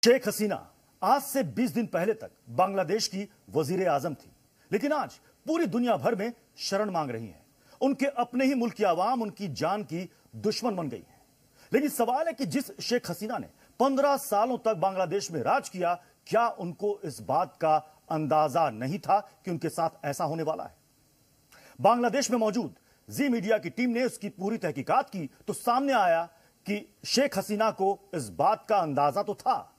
शेख हसीना आज से 20 दिन पहले तक बांग्लादेश की वजीर आजम थी, लेकिन आज पूरी दुनिया भर में शरण मांग रही हैं। उनके अपने ही मुल्क की आवाम उनकी जान की दुश्मन बन गई है। लेकिन सवाल है कि जिस शेख हसीना ने 15 सालों तक बांग्लादेश में राज किया, क्या उनको इस बात का अंदाजा नहीं था कि उनके साथ ऐसा होने वाला है? बांग्लादेश में मौजूद जी मीडिया की टीम ने उसकी पूरी तहकीकात की तो सामने आया कि शेख हसीना को इस बात का अंदाजा तो था,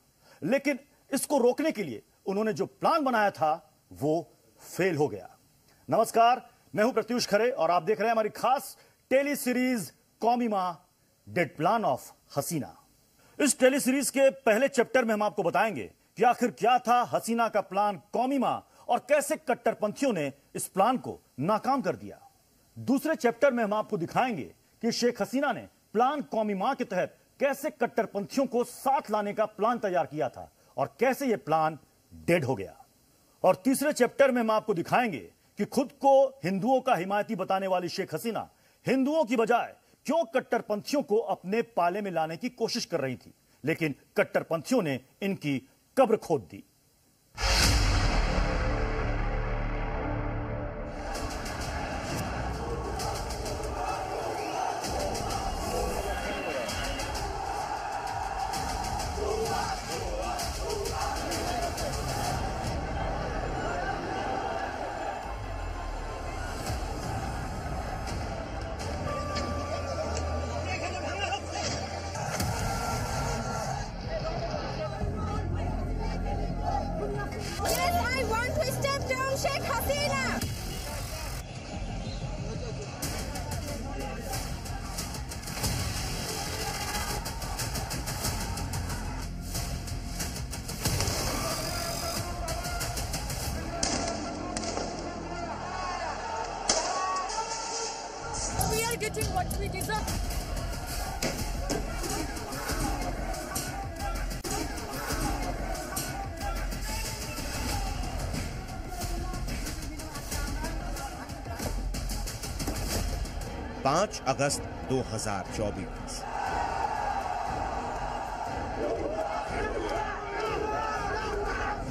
लेकिन इसको रोकने के लिए उन्होंने जो प्लान बनाया था वो फेल हो गया। नमस्कार, मैं हूं प्रत्युष खरे और आप देख रहे हैं हमारी खास टेली सीरीज कौमी मां डेड प्लान ऑफ हसीना। इस टेली सीरीज के पहले चैप्टर में हम आपको बताएंगे कि आखिर क्या था हसीना का प्लान कौमी मां और कैसे कट्टरपंथियों ने इस प्लान को नाकाम कर दिया। दूसरे चैप्टर में हम आपको दिखाएंगे कि शेख हसीना ने प्लान कौमी मां के तहत कैसे कट्टरपंथियों को साथ लाने का प्लान तैयार किया था और कैसे यह प्लान डेड हो गया। और तीसरे चैप्टर में हम आपको दिखाएंगे कि खुद को हिंदुओं का हिमायती बताने वाली शेख हसीना हिंदुओं की बजाय क्यों कट्टरपंथियों को अपने पाले में लाने की कोशिश कर रही थी, लेकिन कट्टरपंथियों ने इनकी कब्र खोद दी। Getting what we deserve. पांच अगस्त 2024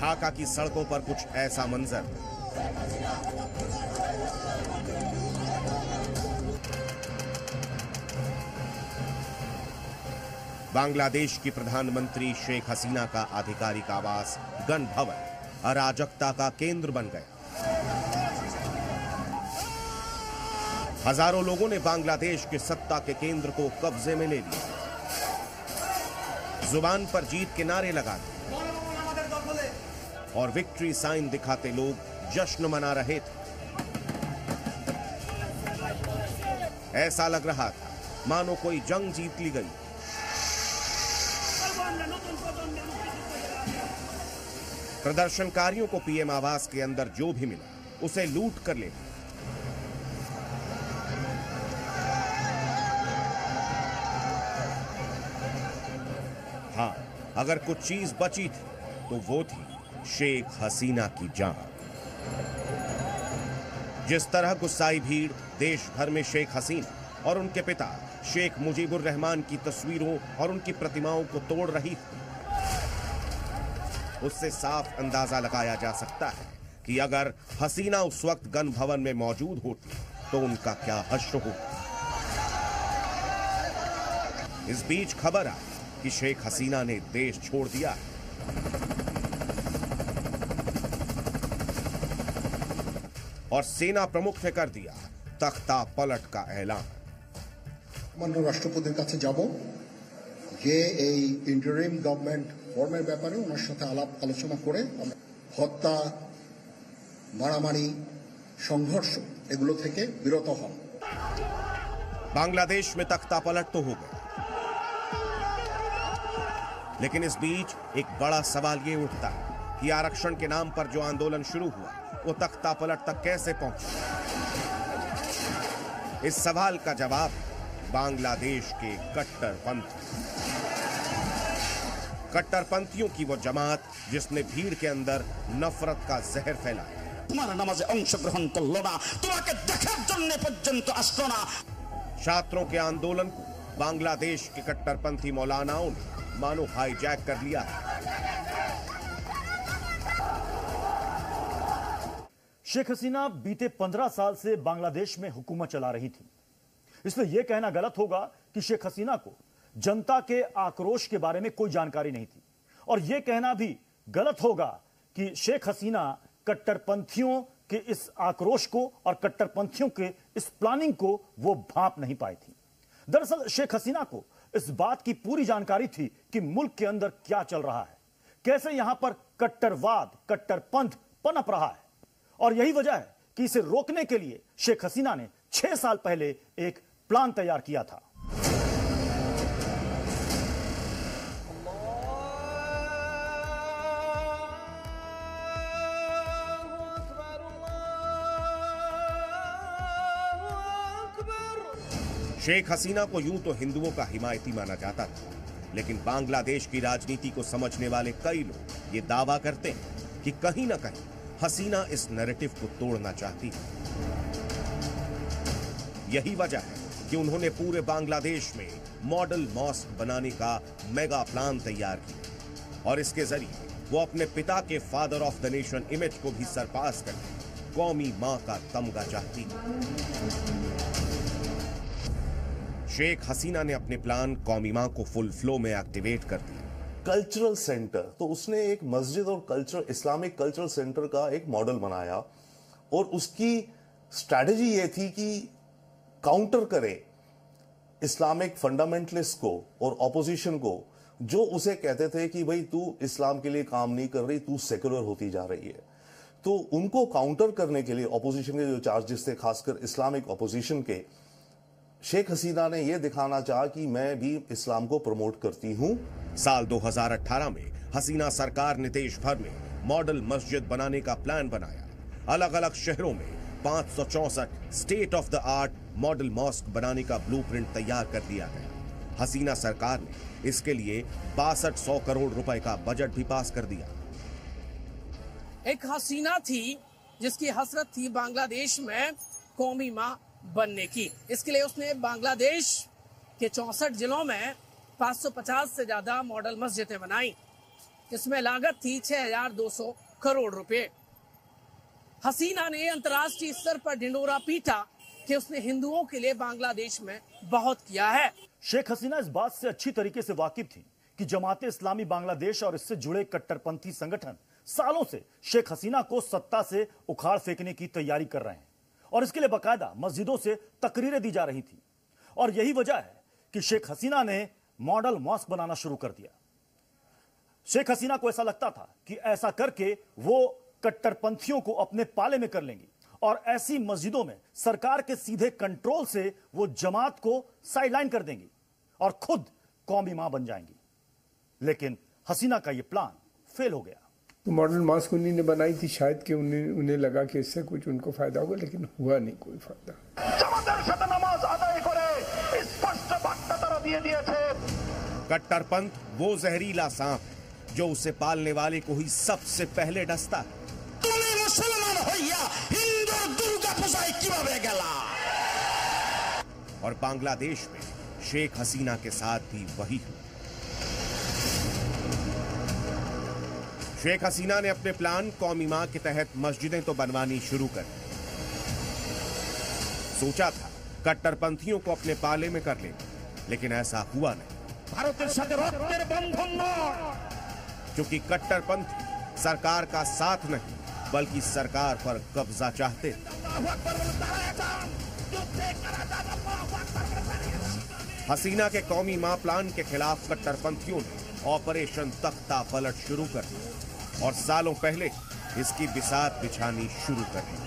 ढाका की सड़कों पर कुछ ऐसा मंजर। बांग्लादेश की प्रधानमंत्री शेख हसीना का आधिकारिक आवास गण भवन अराजकता का केंद्र बन गया। हजारों लोगों ने बांग्लादेश के सत्ता के केंद्र को कब्जे में ले लिया। जुबान पर जीत के नारे लगाते और विक्ट्री साइन दिखाते लोग जश्न मना रहे थे। ऐसा लग रहा था मानो कोई जंग जीत ली गई। प्रदर्शनकारियों को पीएम आवास के अंदर जो भी मिला उसे लूट कर ले। हाँ, अगर कुछ चीज बची थी तो वो थी शेख हसीना की जान। जिस तरह गुस्साई भीड़ देश भर में शेख हसीना और उनके पिता शेख मुजीबुर रहमान की तस्वीरों और उनकी प्रतिमाओं को तोड़ रही थी, उससे साफ अंदाजा लगाया जा सकता है कि अगर हसीना उस वक्त गण भवन में मौजूद होती तो उनका क्या हश्र होता। इस बीच खबर आई कि शेख हसीना ने देश छोड़ दिया और सेना प्रमुख ने कर दिया तख्ता पलट का ऐलान। माननीय राष्ट्रपतिर काছে যাব যে এই ইন্টারিম গভর্নমেন্ট ফর্মের ব্যাপারে ওনার সাথে আলাপ আলোচনা করে হত্যা, মারামারি, সংঘর্ষ এগুলো থেকে বিরত হন। बांग्लादेश में तख्ता पलट तो हो गया, लेकिन इस बीच एक बड़ा सवाल ये उठता है कि आरक्षण के नाम पर जो आंदोलन शुरू हुआ वो तख्ता पलट तक कैसे पहुंचा। इस सवाल का जवाब बांग्लादेश के कट्टरपंथियों की वो जमात जिसने भीड़ के अंदर नफरत का जहर फैलाया। तुम्हारा नमाजे अंशग्रहण करलो ना, तुम्हाके देखार जन्य पर्यन्त आसलो ना। छात्रों के आंदोलन को बांग्लादेश के कट्टरपंथी मौलानाओं ने मानो हाईजैक कर लिया है। शेख हसीना बीते 15 साल से बांग्लादेश में हुकूमत चला रही थी, इसलिए यह कहना गलत होगा कि शेख हसीना को जनता के आक्रोश के बारे में कोई जानकारी नहीं थी, और यह कहना भी गलत होगा कि शेख हसीना कट्टरपंथियों के इस आक्रोश को और कट्टरपंथियों के इस प्लानिंग को वो भांप नहीं पाई थी। दरअसल शेख हसीना को इस बात की पूरी जानकारी थी कि मुल्क के अंदर क्या चल रहा है, कैसे यहां पर कट्टरवाद, कट्टरपंथ पनप रहा है, और यही वजह है कि इसे रोकने के लिए शेख हसीना ने 6 साल पहले एक प्लान तैयार किया था। शेख हसीना को यूं तो हिंदुओं का हिमायती माना जाता था, लेकिन बांग्लादेश की राजनीति को समझने वाले कई लोग ये दावा करते हैं कि कहीं ना कहीं हसीना इस नैरेटिव को तोड़ना चाहती है। यही वजह है कि उन्होंने पूरे बांग्लादेश में मॉडल मॉस्क बनाने का मेगा प्लान तैयार किया, और इसके जरिए वो अपने पिता के father of the nation image को भी सरपास करके कौमी मां का तमगा चाहती है। शेख हसीना ने अपने प्लान कौमी मां को फुल फ्लो में एक्टिवेट कर दिया। कल्चरल सेंटर, तो उसने एक मस्जिद और कल्चर, इस्लामिक कल्चरल सेंटर का एक मॉडल बनाया, और उसकी स्ट्रैटेजी ये थी कि काउंटर करे इस्लामिक फंडामेंटलिस्ट को और ऑपोजिशन को, जो उसे कहते थे कि भाई तू इस्लाम के लिए काम नहीं कर रही, तू सेकुलर होती जा रही है। तो उनको काउंटर करने के लिए ऑपोजिशन के जो चार्जेस थे, खासकर इस्लामिक ऑपोजिशन के, शेख हसीना ने यह दिखाना चाहा कि मैं भी इस्लाम को प्रमोट करती हूं। साल 2018 में हसीना सरकार ने देश भर में मॉडल मस्जिद बनाने का प्लान बनाया। अलग अलग शहरों में 564 state of the art model mosque बनाने का ब्लूप्रिंट तैयार कर दिया गया। हसीना सरकार ने इसके लिए 6200 करोड़ रुपए का बजट भी पास कर दिया। एक हसीना थी जिसकी हसरत थी बांग्लादेश में कौमी मां बनने की। इसके लिए उसने बांग्लादेश के 64 जिलों में 550 से ज्यादा मॉडल मस्जिदें बनाई, इसमें लागत थी 6200 करोड़ रुपए। हसीना ने अंतर्राष्ट्रीय स्तर पर ढिंडोरा पीटा कि उसने हिंदुओं के लिए बांग्लादेश में बहुत किया है। शेख हसीना इस बात से अच्छी तरीके से वाकिफ थी कि जमाते इस्लामी बांग्लादेश और इससे जुड़े कट्टरपंथी संगठन सालों से शेख हसीना को सत्ता से उखाड़ फेंकने की तैयारी कर रहे हैं, और इसके लिए बाकायदा मस्जिदों से तकरीरें दी जा रही थी। और यही वजह है कि शेख हसीना ने मॉडल मॉस्क बनाना शुरू कर दिया। शेख हसीना को ऐसा लगता था कि ऐसा करके वो कट्टरपंथियों को अपने पाले में कर लेंगी, और ऐसी मस्जिदों में सरकार के सीधे कंट्रोल से वो जमात को साइडलाइन कर देंगी और खुद कौमी मां बन जाएंगी। लेकिन हसीना का ये प्लान फेल हो गया। तो मॉडल मॉस्क उन्हीं ने बनाई थी, शायद कि उन्हें लगा कि इससे कुछ उनको फायदा होगा, लेकिन हुआ नहीं कोई फायदा। कट्टरपंथ वो जहरीला सांप है जो उसे पालने वाले को ही सबसे पहले डसता है। तुम्हें मुसलमान होइया हिंदू दुर्गा पूजाय किभाबे गेला। और बांग्लादेश में शेख हसीना के साथ भी वही हुआ। शेख हसीना ने अपने प्लान कौमी मां के तहत मस्जिदें तो बनवानी शुरू कर दी। सोचा था कट्टरपंथियों को अपने पाले में कर लेंगे, लेकिन ऐसा हुआ नहीं। भारतेर साथे रक्तेर बंधन नय, क्योंकि कट्टरपंथी सरकार का साथ नहीं बल्कि सरकार पर कब्जा चाहते थे। हसीना के कौमी मां प्लान के खिलाफ कट्टरपंथियों ने ऑपरेशन तख्ता पलट शुरू कर दिया, और सालों पहले इसकी बिसात बिछानी शुरू कर दी।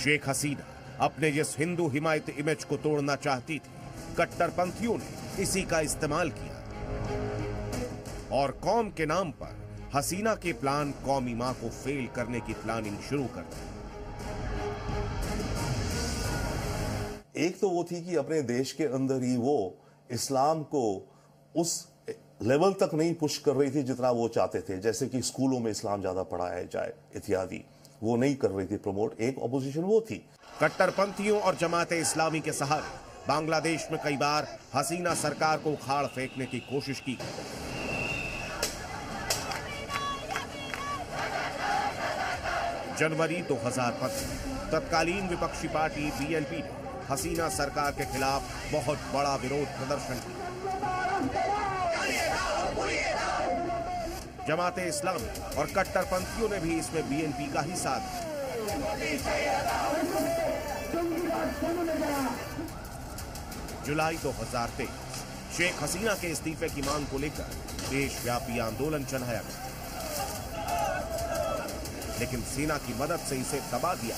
शेख हसीना अपने जिस हिंदू हिमायत इमेज को तोड़ना चाहती थी, कट्टरपंथियों ने इसी का इस्तेमाल किया, और कौम के नाम पर हसीना के प्लान कौमी मां को फेल करने की प्लानिंग शुरू कर दी। एक तो वो थी कि अपने देश के अंदर ही वो इस्लाम को उस लेवल तक नहीं पुश कर रही थी जितना वो चाहते थे, जैसे कि स्कूलों में इस्लाम ज्यादा पढ़ाया जाए इत्यादि, वो नहीं कर रही थी प्रमोट। एक ऑपोजिशन वो थी। कट्टरपंथियों और जमाते इस्लामी के सहारे बांग्लादेश में कई बार हसीना सरकार को उखाड़ फेंकने की कोशिश की। जनवरी 2015 तत्कालीन विपक्षी पार्टी बीएनपी ने हसीना सरकार के खिलाफ बहुत बड़ा विरोध प्रदर्शन किया। जमाते इस्लामी और कट्टरपंथियों ने भी इसमें बीएनपी का ही साथ दिया। जुलाई 2023 शेख हसीना के इस्तीफे की मांग को लेकर देशव्यापी आंदोलन चलाया गया, लेकिन सेना की मदद से इसे दबा दिया।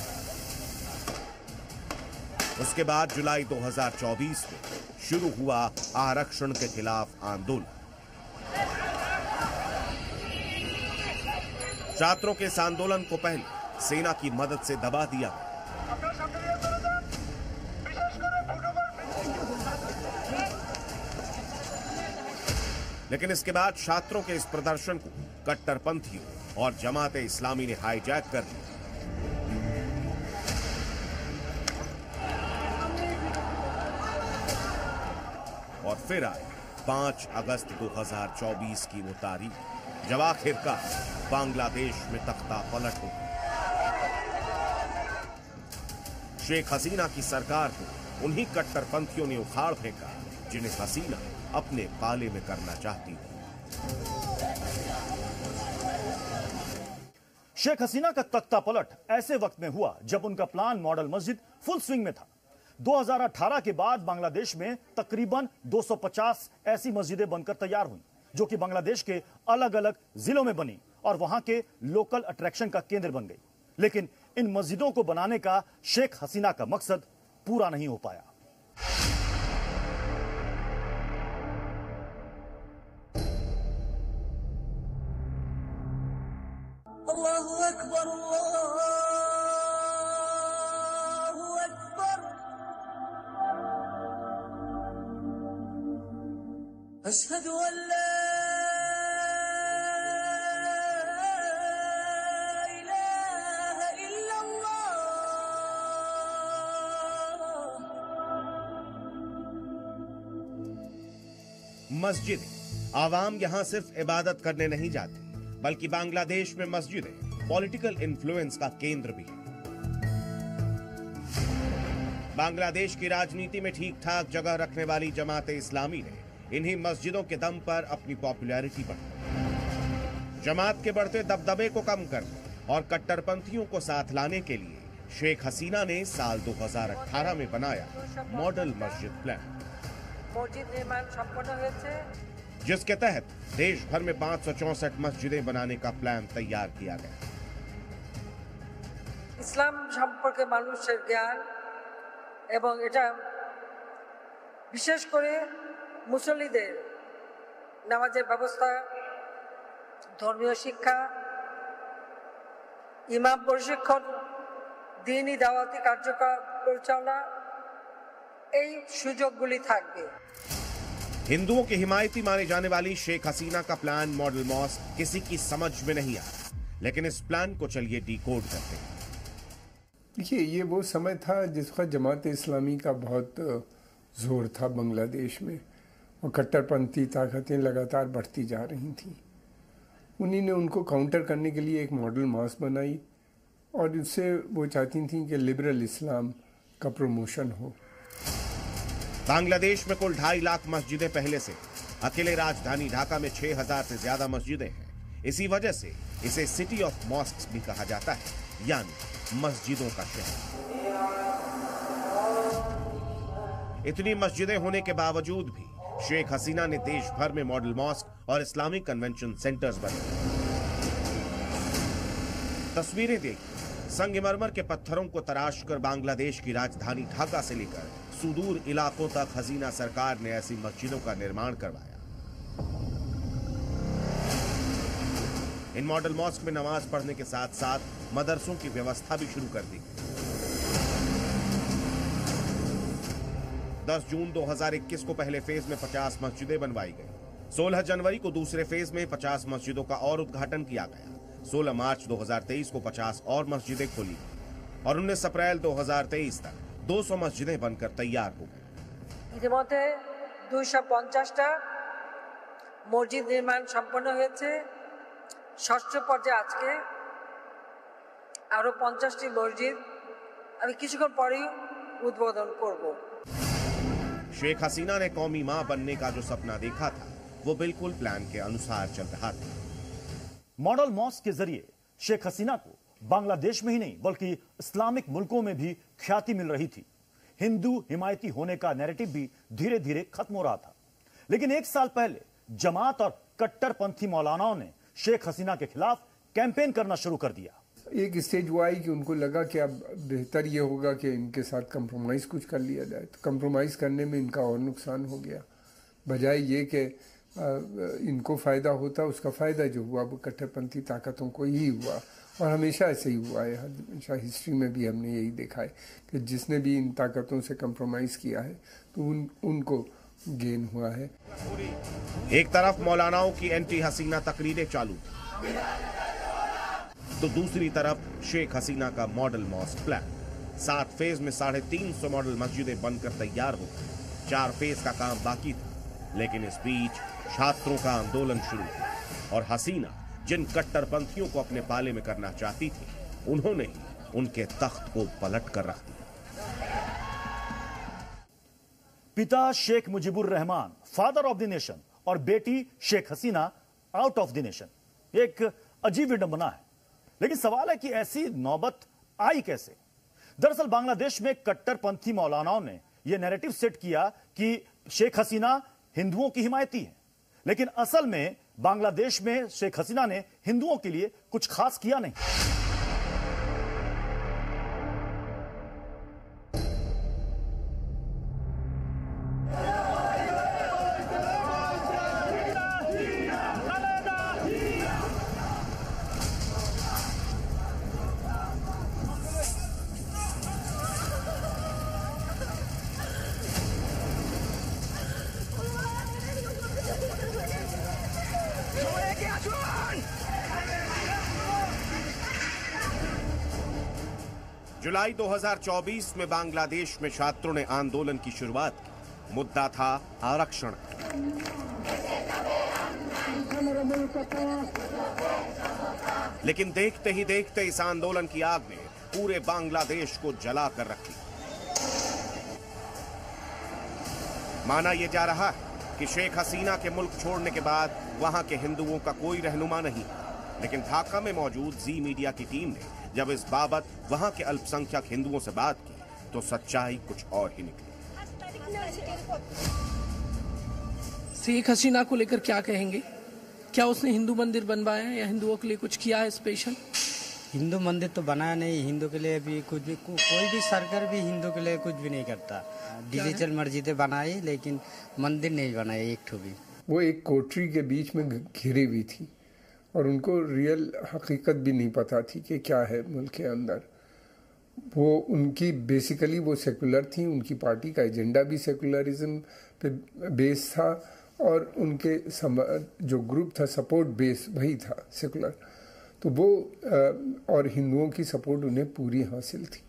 उसके बाद जुलाई 2024 में शुरू हुआ आरक्षण के खिलाफ आंदोलन। छात्रों के इस आंदोलन को पहले सेना की मदद से दबा दिया, लेकिन इसके बाद छात्रों के इस प्रदर्शन को कट्टरपंथियों और जमाते इस्लामी ने हाईजैक कर दिया। और फिर आए 5 अगस्त 2024 की वो तारीख, जब आखिरकार बांग्लादेश में तख्ता पलट हो। शेख हसीना की सरकार को उन्हीं कट्टरपंथियों ने उखाड़ फेंका जिन्हें हसीना अपने पाले में करना चाहती थी। शेख हसीना का तख्ता पलट ऐसे वक्त में हुआ जब उनका प्लान मॉडल मस्जिद फुल स्विंग में था। 2018 के बाद बांग्लादेश में तकरीबन 250 ऐसी मस्जिदें बनकर तैयार हुई, जो कि बांग्लादेश के अलग अलग जिलों में बनी और वहां के लोकल अट्रैक्शन का केंद्र बन गई। लेकिन इन मस्जिदों को बनाने का शेख हसीना का मकसद पूरा नहीं हो पाया। अल्लाहु अकबर, अल्लाहु अकबर, अशहदु अल्ला इलाहा इल्लल्लाह। मस्जिदें, आवाम यहां सिर्फ इबादत करने नहीं जाते, बल्कि बांग्लादेश में मस्जिदें पॉलिटिकल इन्फ्लुएंस का केंद्र भी है। बांग्लादेश की राजनीति में ठीक ठाक जगह रखने वाली जमाते इस्लामी ने इन्हीं मस्जिदों के दम पर अपनी पॉपुलैरिटी बढ़ाई। जमात के बढ़ते दबदबे को कम करने और कट्टरपंथियों को साथ लाने के लिए शेख हसीना ने साल 2018 में बनाया मॉडल मस्जिद प्लान, जिसके तहत देश भर में 564 मस्जिदें बनाने का प्लान तैयार किया गया। ইসলাম সম্পর্কে মানুষের জ্ঞান এবং এটা বিশেষ করে মুসল্লিদের নামাজের ব্যবস্থা, ধর্মীয় শিক্ষা, ইমাম প্রশিক্ষণ, দ্বীনি দাওয়াতি কার্যক্রম পরিচালনা, এই সুযোগগুলি থাকবে। हिंदुओं की हिमायती माने जाने वाली शेख हसीना का प्लान मॉडल मॉस्क किसी की समझ में नहीं आया, लेकिन इस प्लान को चलिए डिकोड करते हैं। देखिए, ये वो समय था जिसका जमात इस्लामी का बहुत जोर था बांग्लादेश में, और कट्टरपंथी ताकतें लगातार बढ़ती जा रही थीं। उन्हीं ने उनको काउंटर करने के लिए एक मॉडल मॉस्क बनाई, और इससे वो चाहती थीं कि लिबरल इस्लाम का प्रमोशन हो। बांग्लादेश में कुल 2.5 लाख मस्जिदें पहले से, अकेले राजधानी ढाका में 6000 से ज्यादा मस्जिदें हैं। इसी वजह से इसे सिटी ऑफ मॉस्क्स भी कहा जाता है, यानी मस्जिदों का शहर। इतनी मस्जिदें होने के बावजूद भी शेख हसीना ने देश भर में मॉडल मॉस्क और इस्लामिक कन्वेंशन सेंटर्स बनाए। तस्वीरें देखिए, संगमरमर के पत्थरों को तराशकर बांग्लादेश की राजधानी ढाका से लेकर सुदूर इलाकों तक हसीना सरकार ने ऐसी मस्जिदों का निर्माण करवाया। इन मॉडल मॉस्क में नमाज पढ़ने के साथ साथ मदरसों की व्यवस्था भी शुरू कर दी गई। 10 जून 2021 को पहले फेज में 50 मस्जिदें बनवाई गई। 16 जनवरी को दूसरे फेज में 50 मस्जिदों का और उद्घाटन किया गया। 16 मार्च 2023 को 50 और मस्जिदें खोली गई और 19 अप्रैल 2023 तक 200 मस्जिदें बनकर तैयार हो गई। ইতিমধ্যে 250টা মসজিদ নির্মাণ সম্পন্ন হয়েছে। ষষ্ঠ পর্যায়ে আজকে আরো 50টি মসজিদ আমি কিছুক্ষণ পরেই উদ্বোধন করব। शेख हसीना ने कौमी मां बनने का जो सपना देखा था वो बिल्कुल प्लान के अनुसार चल रहा था। मॉडल मॉस्क के जरिए शेख हसीना को बांग्लादेश में ही नहीं बल्कि इस्लामिक मुल्कों में भी ख्याति मिल रही थी। हिंदू हिमायती होने का नैरेटिव भी धीरे धीरे खत्म हो रहा था। लेकिन एक साल पहले जमात और कट्टरपंथी मौलानाओं ने शेख हसीना के खिलाफ कैंपेन करना शुरू कर दिया। एक स्टेज वो आई कि उनको लगा कि अब बेहतर ये होगा कि इनके साथ कंप्रोमाइज़ कुछ कर लिया जाए। तो कंप्रोमाइज़ करने में इनका और नुकसान हो गया, बजाय ये कि इनको फ़ायदा होता, उसका फ़ायदा जो हुआ वो कट्टरपंथी ताकतों को ही हुआ। और हमेशा ऐसे ही हुआ है, हमेशा हिस्ट्री में भी हमने यही देखा है कि जिसने भी इन ताकतों से कंप्रोमाइज़ किया है तो उनको गेन हुआ है। एक तरफ मौलानाओं की एंटी हसीना तकरीरें चालू तो दूसरी तरफ शेख हसीना का मॉडल मॉस्क प्लान। 7 फेज में 350 मॉडल मस्जिदें बनकर तैयार हो गई। 4 फेज का काम बाकी था, लेकिन इस बीच छात्रों का आंदोलन शुरू हुआ और हसीना जिन कट्टरपंथियों को अपने पाले में करना चाहती थी उन्होंने ही उनके तख्त को पलट कर रख दिया। पिता Sheikh Mujibur Rahman father of the nation और बेटी Sheikh Hasina out of the nation, एक अजीब विडंबना है। लेकिन सवाल है कि ऐसी नौबत आई कैसे? दरअसल बांग्लादेश में कट्टरपंथी मौलानाओं ने यह नैरेटिव सेट किया कि शेख हसीना हिंदुओं की हिमायती है, लेकिन असल में बांग्लादेश में शेख हसीना ने हिंदुओं के लिए कुछ खास किया नहीं। जुलाई 2024 में बांग्लादेश में छात्रों ने आंदोलन की शुरुआत की। मुद्दा था आरक्षण। लेकिन देखते ही देखते इस आंदोलन की आग ने पूरे बांग्लादेश को जला कर रख दिया। माना यह जा रहा है कि शेख हसीना के मुल्क छोड़ने के बाद वहां के हिंदुओं का कोई रहनुमा नहीं, लेकिन ढाका में मौजूद जी मीडिया की टीम ने जब इस बाबत वहां के अल्पसंख्यक हिंदुओं से बात की तो सच्चाई कुछ और ही निकली। शेख हसीना को लेकर क्या कहेंगे? क्या उसने हिंदू मंदिर बनवाया है या हिंदुओं के लिए कुछ किया है स्पेशल? हिंदू मंदिर तो बनाया नहीं, हिंदू के लिए भी कुछ भी, कोई भी सरकार भी हिंदू के लिए कुछ भी नहीं करता। डिजिटल मस्जिदें बनाई लेकिन मंदिर नहीं बनाई एक ठो भी। वो एक कोठरी के बीच में घिरी हुई थी और उनको रियल हकीकत भी नहीं पता थी कि क्या है मुल्क के अंदर। वो उनकी बेसिकली वो सेकुलर थी, उनकी पार्टी का एजेंडा भी सेकुलरिज्म पे बेस था और उनके जो ग्रुप था सपोर्ट बेस वही था सेकुलर। तो वो और हिंदुओं की सपोर्ट उन्हें पूरी हासिल थी।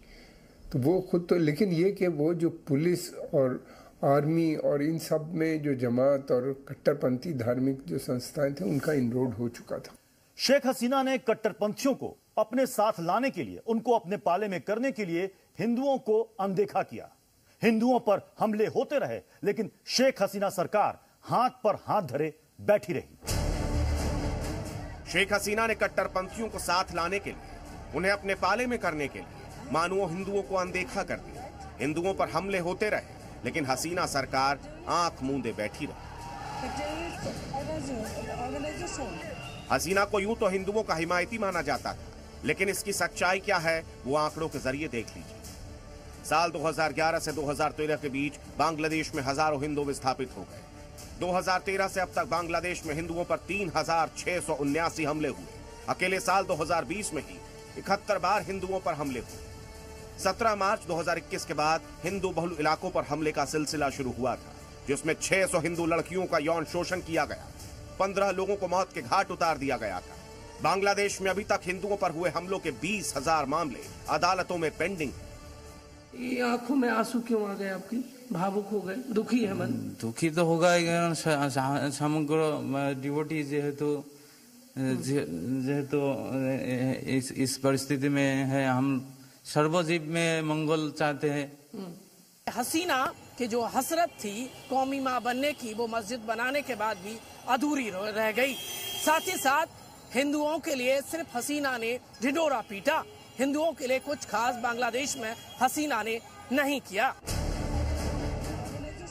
तो वो खुद तो, लेकिन ये कि वो जो पुलिस और आर्मी और इन सब में जो जमात और कट्टरपंथी धार्मिक जो संस्थाएं थे उनका इनरोड हो चुका था। शेख हसीना ने कट्टरपंथियों को अपने साथ लाने के लिए, उनको अपने पाले में करने के लिए हिंदुओं को अनदेखा किया। हिंदुओं पर हमले होते रहे, लेकिन शेख हसीना सरकार हाथ पर हाथ धरे बैठी रही। शेख हसीना ने कट्टरपंथियों को साथ लाने के लिए, उन्हें अपने पाले में करने के लिए मानवों हिंदुओं को अनदेखा कर दिया। हिंदुओं पर हमले होते रहे, लेकिन हसीना सरकार आंख मूंदे बैठी रही। हसीना को यूं तो हिंदुओं का हिमायती माना जाता था, लेकिन इसकी सच्चाई क्या है वो आंकड़ों के जरिए देख लीजिए। साल 2011 से 2013 के बीच बांग्लादेश में हजारों हिंदू विस्थापित हो गए। 2013 से अब तक बांग्लादेश में हिंदुओं पर 3679 हमले हुए। अकेले साल 2020 में ही 71 बार हिंदुओं पर हमले हुए। 17 मार्च 2021 के बाद हिंदू बहुल इलाकों पर हमले का सिलसिला शुरू हुआ था, जिसमें 600 हिंदू लड़कियों का यौन शोषण किया गया। 15 लोगों को मौत के घाट उतार दिया गया था। बांग्लादेश में अभी तक हिंदुओं पर हुए हमलों के 20,000 मामले अदालतों में पेंडिंग हैं। ये आंखों में आंसू क्यों आ गए आपकी? भावुक हो गए, दुखी है मन? दुखी तो होगा ही, কারণ সমগ্র ডিভোটি যেহেতু इस परिस्थिति में है, हम सर्वजीव में मंगल चाहते हैं। हसीना की जो हसरत थी कौमी माँ बनने की, वो मस्जिद बनाने के बाद भी अधूरी रह गई। साथ ही साथ हिंदुओं के लिए सिर्फ हसीना ने ढिंढोरा पीटा, हिंदुओं के लिए कुछ खास बांग्लादेश में हसीना ने नहीं किया।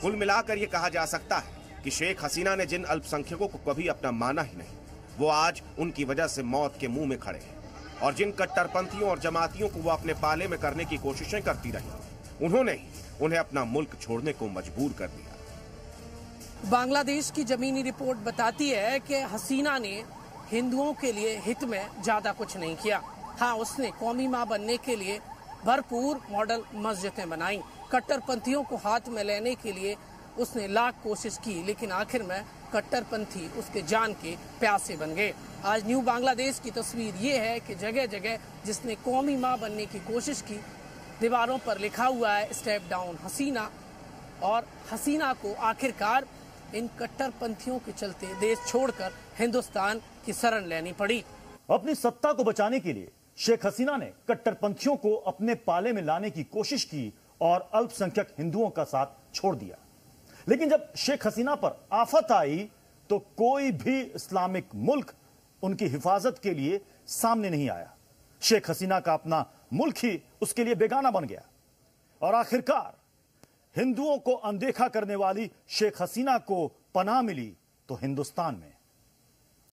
कुल मिलाकर ये कहा जा सकता है कि शेख हसीना ने जिन अल्पसंख्यकों को कभी अपना माना ही नहीं, वो आज उनकी वजह से मौत के मुंह में खड़े हैं। और जिन कट्टरपंथियों और जमातियों को वो अपने पाले में करने की कोशिशें करती रही, उन्होंने ही उन्हें अपना मुल्क छोड़ने को मजबूर कर दिया। बांग्लादेश की जमीनी रिपोर्ट बताती है कि हसीना ने हिंदुओं के लिए हित में ज्यादा कुछ नहीं किया। हाँ, उसने कौमी माँ बनने के लिए भरपूर मॉडल मस्जिदें बनाई, कट्टरपंथियों को हाथ में लेने के लिए उसने लाख कोशिश की, लेकिन आखिर में कट्टरपंथी उसके जान के प्यासे बन गए। आज न्यू बांग्लादेश की तस्वीर ये है कि जगह जगह जिसने कौमी माँ बनने की कोशिश की, दीवारों पर लिखा हुआ है स्टेप डाउन हसीना, और हसीना को आखिरकार इन कट्टरपंथियों के चलते देश छोड़कर हिंदुस्तान की शरण लेनी पड़ी। अपनी सत्ता को बचाने के लिए शेख हसीना ने कट्टरपंथियों को अपने पाले में लाने की कोशिश की और अल्पसंख्यक हिंदुओं का साथ छोड़ दिया। लेकिन जब शेख हसीना पर आफत आई तो कोई भी इस्लामिक मुल्क उनकी हिफाजत के लिए सामने नहीं आया। शेख हसीना का अपना मुल्क ही उसके लिए बेगाना बन गया और आखिरकार हिंदुओं को अनदेखा करने वाली शेख हसीना को पनाह मिली तो हिंदुस्तान में।